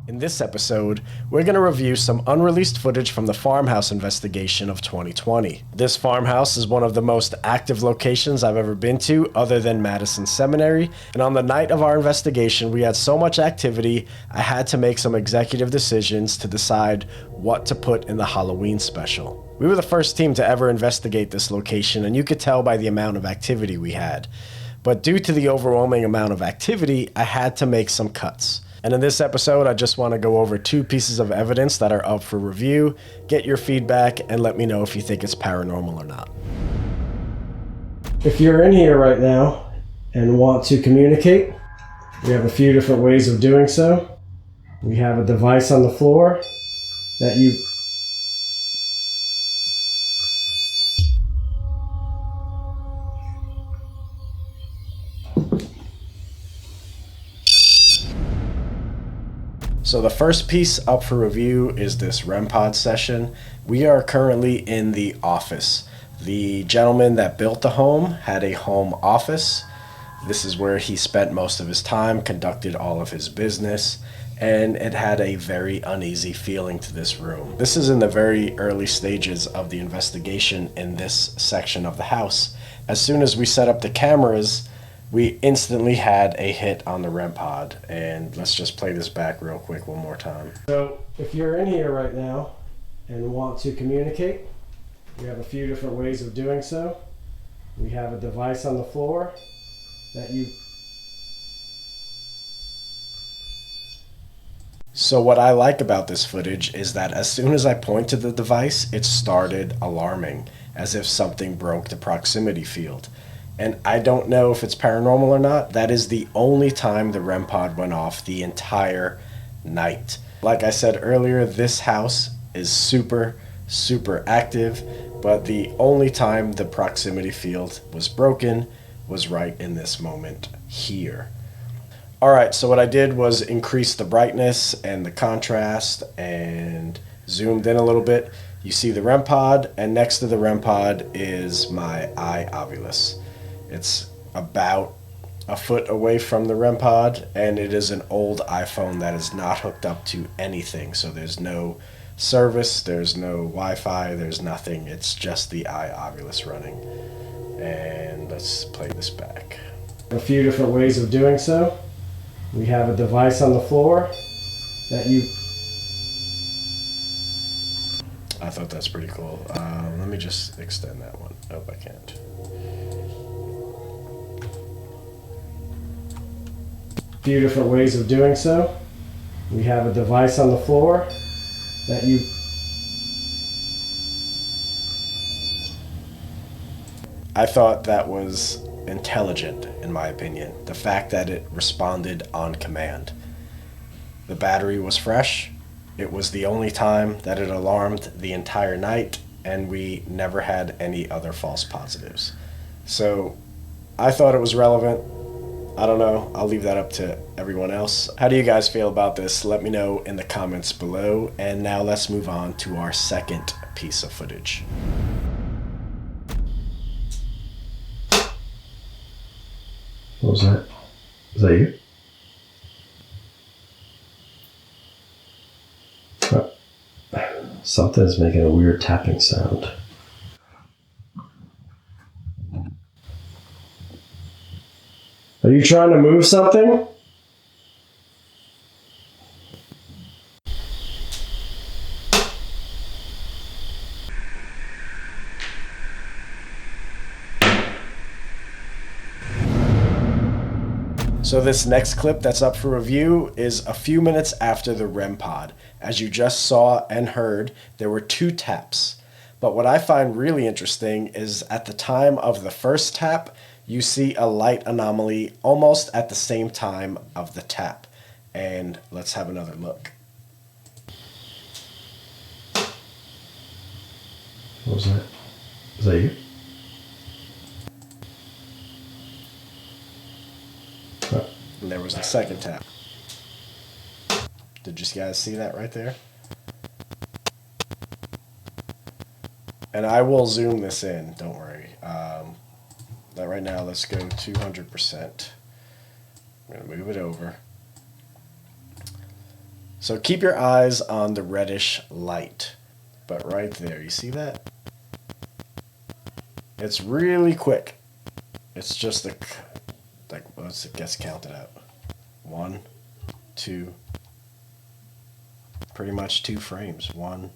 In this episode, we're going to review some unreleased footage from the Farmhouse investigation of 2020. This farmhouse is one of the most active locations I've ever been to other than Madison Seminary, and on the night of our investigation we had so much activity I had to make some executive decisions to decide what to put in the Halloween special. We were the first team to ever investigate this location, and you could tell by the amount of activity we had. But due to the overwhelming amount of activity, I had to make some cuts. And in this episode, I just want to go over two pieces of evidence that are up for review, get your feedback, and let me know if you think it's paranormal or not. If you're in here right now and want to communicate, we have a few different ways of doing so. We have a device on the floor that you... So the first piece up for review is this REM pod session. We are currently in the office. The gentleman that built the home had a home office. This is where he spent most of his time, conducted all of his business, and it had a very uneasy feeling to this room. This is in the very early stages of the investigation in this section of the house. As soon as we set up the cameras, we instantly had a hit on the REM pod, and let's just play this back real quick one more time. So if you're in here right now and want to communicate, we have a few different ways of doing so. We have a device on the floor that you... So what I like about this footage is that as soon as I point to the device, it started alarming, as if something broke the proximity field. And I don't know if it's paranormal or not. That is the only time the REM pod went off the entire night. Like I said earlier, this house is super active, but the only time the proximity field was broken was right in this moment here. Alright, so what I did was increase the brightness and the contrast and zoomed in a little bit. You see the REM pod, and next to the REM pod is my eye ovulus. It's about a foot away from the REM pod, and it is an old iPhone that is not hooked up to anything. So there's no service, there's no Wi-Fi, there's nothing. It's just the eye ovulus running. And let's play this back. A few different ways of doing so. We have a device on the floor that you... I thought that's pretty cool. Let me just extend that one. Nope, I can't. Few different ways of doing so. We have a device on the floor that you... I thought that was intelligent, in my opinion. The fact that it responded on command. The battery was fresh. It was the only time that it alarmed the entire night, and we never had any other false positives. So I thought it was relevant. I don't know, I'll leave that up to everyone else. How do you guys feel about this? Let me know in the comments below. And now let's move on to our second piece of footage. What was that? Is that you? Something's making a weird tapping sound. Are you trying to move something? So this next clip that's up for review is a few minutes after the REM pod. As you just saw and heard, there were 2 taps. But what I find really interesting is at the time of the first tap, you see a light anomaly almost at the same time of the tap. And let's have another look. What was that? Is that you? And there was the second tap. Did you guys see that right there? And I will zoom this in, don't worry. Right now, let's go 200%. I'm going to move it over. So keep your eyes on the reddish light. But right there, you see that? It's really quick. It's just like once it gets counted out. 1, 2, pretty much 2 frames. 1,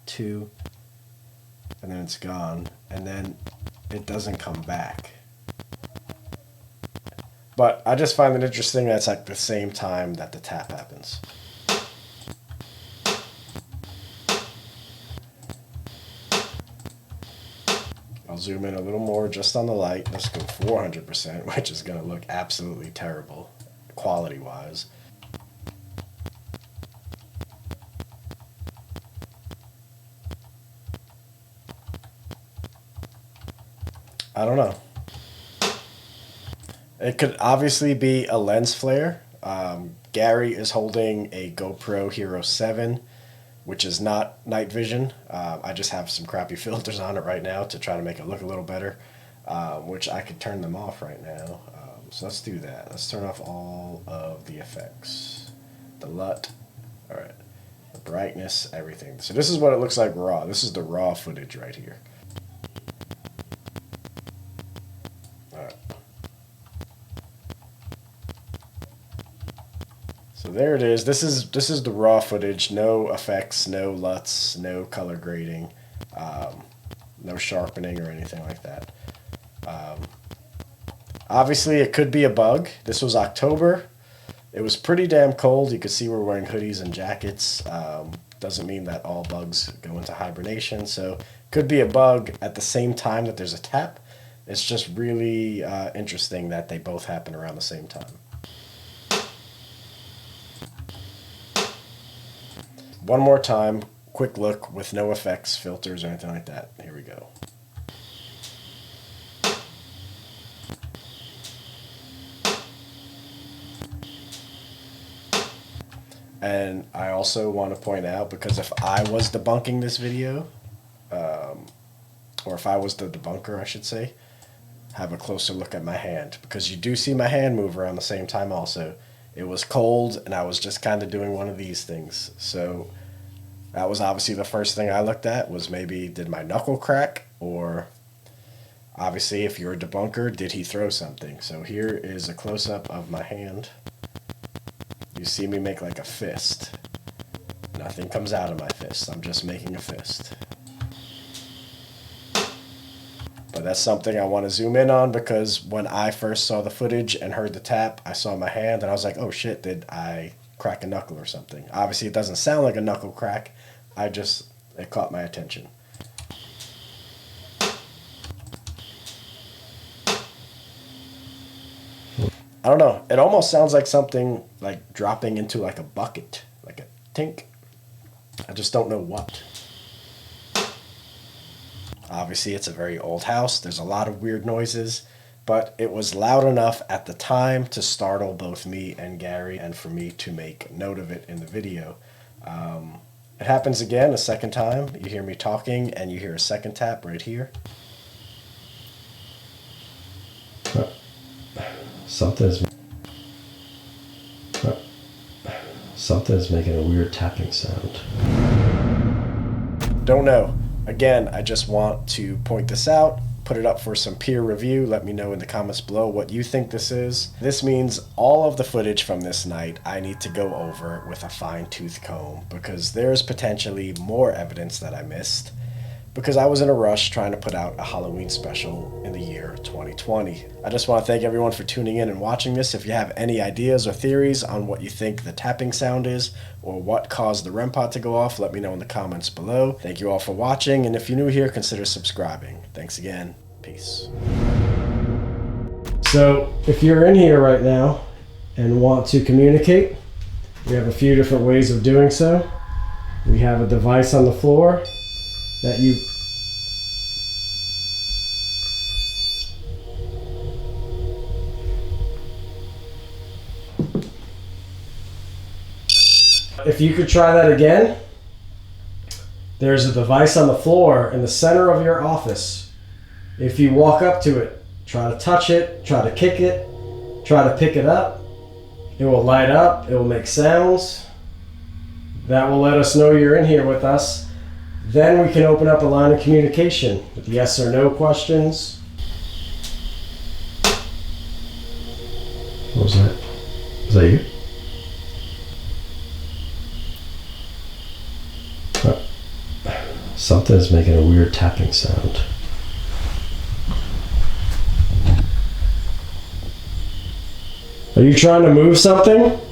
2, and then it's gone. And then it doesn't come back. But I just find it interesting that it's like the same time that the tap happens. I'll zoom in a little more just on the light. Let's go 400%, which is going to look absolutely terrible quality-wise. I don't know. It could obviously be a lens flare. Gary is holding a GoPro Hero 7, which is not night vision. I just have some crappy filters on it right now to try to make it look a little better, which I could turn them off right now. So let's do that. Let's turn off all of the effects. The LUT, all right, the brightness, everything. So this is what it looks like raw. This is the raw footage right here. All right. So there it is. This is the raw footage. No effects, no LUTs, no color grading, no sharpening or anything like that. Obviously, it could be a bug. This was October. It was pretty damn cold. You could see we're wearing hoodies and jackets. Doesn't mean that all bugs go into hibernation. So could be a bug at the same time that there's a tap. It's just really interesting that they both happen around the same time. One more time, quick look with no effects, filters, or anything like that. Here we go. And I also want to point out, because if I was debunking this video, or if I was the debunker, I should say, have a closer look at my hand, because you do see my hand move around the same time also. It was cold, and I was just kind of doing one of these things. So that was obviously the first thing I looked at, was maybe did my knuckle crack, or obviously if you're a debunker, did he throw something? So here is a close-up of my hand. You see me make like a fist. Nothing comes out of my fist. I'm just making a fist. But that's something I want to zoom in on, because when I first saw the footage and heard the tap, I saw my hand and I was like, oh shit, did I crack a knuckle or something? Obviously it doesn't sound like a knuckle crack. It caught my attention. I don't know. It almost sounds like something like dropping into like a bucket, like a tink. I just don't know what. Obviously, it's a very old house. There's a lot of weird noises, but it was loud enough at the time to startle both me and Gary, and for me to make note of it in the video. It happens again a second time. You hear me talking, and you hear a second tap right here. Something's making a weird tapping sound. Don't know. Again, I just want to point this out, put it up for some peer review. Let me know in the comments below what you think this is. This means all of the footage from this night I need to go over with a fine-tooth comb, because there's potentially more evidence that I missed, because I was in a rush trying to put out a Halloween special in the year 2020. I just want to thank everyone for tuning in and watching this. If you have any ideas or theories on what you think the tapping sound is, or what caused the REM pod to go off, let me know in the comments below. Thank you all for watching, and if you're new here, consider subscribing. Thanks again. Peace. So, if you're in here right now and want to communicate, we have a few different ways of doing so. We have a device on the floor that you if you could try that again, there's a device on the floor in the center of your office. If you walk up to it, try to touch it, try to kick it, try to pick it up, it will light up, it will make sounds. That will let us know you're in here with us. Then we can open up a line of communication with yes or no questions. What was that? Was that you? Something's making a weird tapping sound. Are you trying to move something?